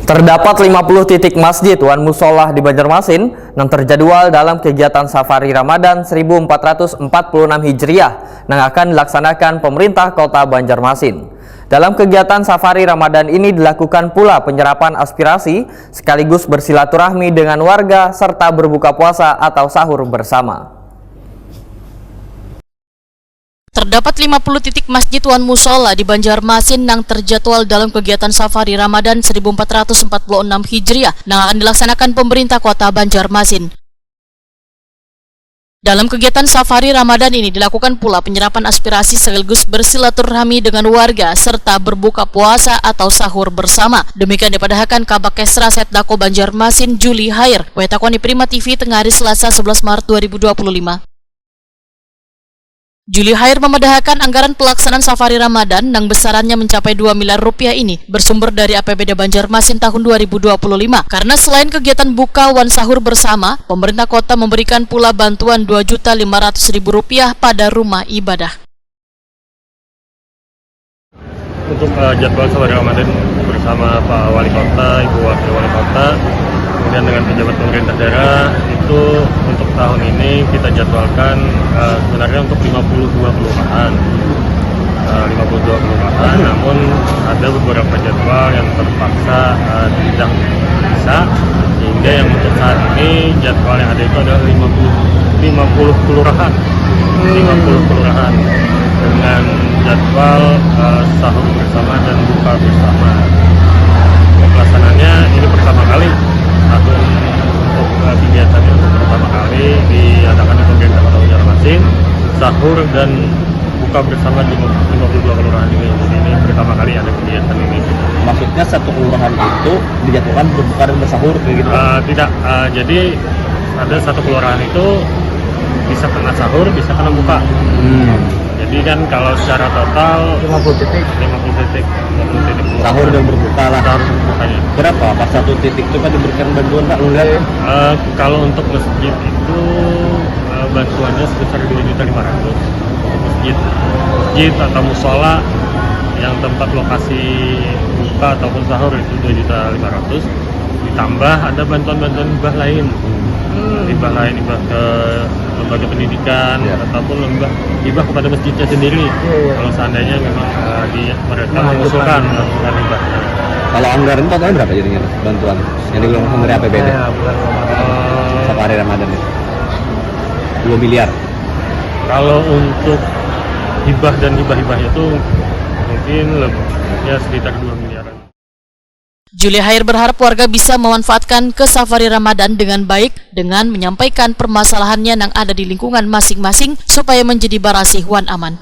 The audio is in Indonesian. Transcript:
Terdapat 50 titik masjid wan musolah di Banjarmasin yang terjadwal dalam kegiatan Safari Ramadan 1446 Hijriah yang akan dilaksanakan pemerintah kota Banjarmasin. Dalam kegiatan Safari Ramadan ini dilakukan pula penyerapan aspirasi sekaligus bersilaturahmi dengan warga serta berbuka puasa atau sahur bersama. Terdapat 50 titik masjid wan musola di Banjarmasin yang terjadwal dalam kegiatan Safari Ramadan 1446 Hijriah yang akan dilaksanakan pemerintah kota Banjarmasin. Dalam kegiatan Safari Ramadan ini dilakukan pula penyerapan aspirasi sekaligus bersilaturahmi dengan warga serta berbuka puasa atau sahur bersama. Demikian dipadahkan Kabak Kesra Setdako Banjarmasin Juli Hair, Wetakoni Prima TV tengah hari Selasa 11 Maret 2025. Juli Hair memedahkan anggaran pelaksanaan Safari Ramadan yang besarannya mencapai 2 miliar rupiah ini bersumber dari APBD Banjarmasin tahun 2025. Karena selain kegiatan buka wan sahur bersama, pemerintah kota memberikan pula bantuan Rp2.500.000 pada rumah ibadah. Untuk jadwal Safari Ramadan bersama Pak Wali Kota, Ibu Wakil Wali Kota, kemudian dengan pejabat pemerintah daerah, itu untuk tahun ini kita jadwalkan sebenarnya untuk 52 kelurahan. 52 kelurahan, namun ada beberapa jadwal yang terpaksa tidak bisa, sehingga yang untuk saat ini jadwal yang ada itu adalah 50 kelurahan. 50 kelurahan dengan jadwal sahur bersama dan buka bersama. Pelaksanaannya ini pertama kali tahun untuk kegiatannya untuk pertama kali diadakan di pemerintah kota Banjarmasin, sahur dan buka bersama di 52 kelurahan ini. Jadi ini pertama kali ada kegiatan ini. Maksudnya satu kelurahan itu dijadwalkan berbuka dan bersahur kayak gitu? Tidak, jadi ada satu kelurahan itu bisa kena sahur, bisa kena buka. Jadi kan kalau secara total 50 titik sahur dan berbuka lah. Sahur dan berbukanya. Berapa? Pas satu titik itu kan diberikan bantuan Pak? Kalau untuk masjid itu bantuannya sebesar 2.500.000. Masjid atau musola yang tempat lokasi buka ataupun sahur itu 2.500.000. Ditambah ada bantuan-bantuan hibah lain. Hibah lain, hibah ke lembaga pendidikan, ataupun hibah kepada masjidnya sendiri. Kalau seandainya memang mereka mengusulkan hibah. Kalau anggaran totalnya berapa jadinya bantuan yang dikeluarkan dari APBD? Safari Ramadan itu 2 miliar. Kalau untuk hibah dan hibah itu mungkin ya sekitar 2 miliaran. Juli Hair berharap warga bisa memanfaatkan ke Safari Ramadan dengan baik dengan menyampaikan permasalahannya yang ada di lingkungan masing-masing supaya menjadi barasih wan aman.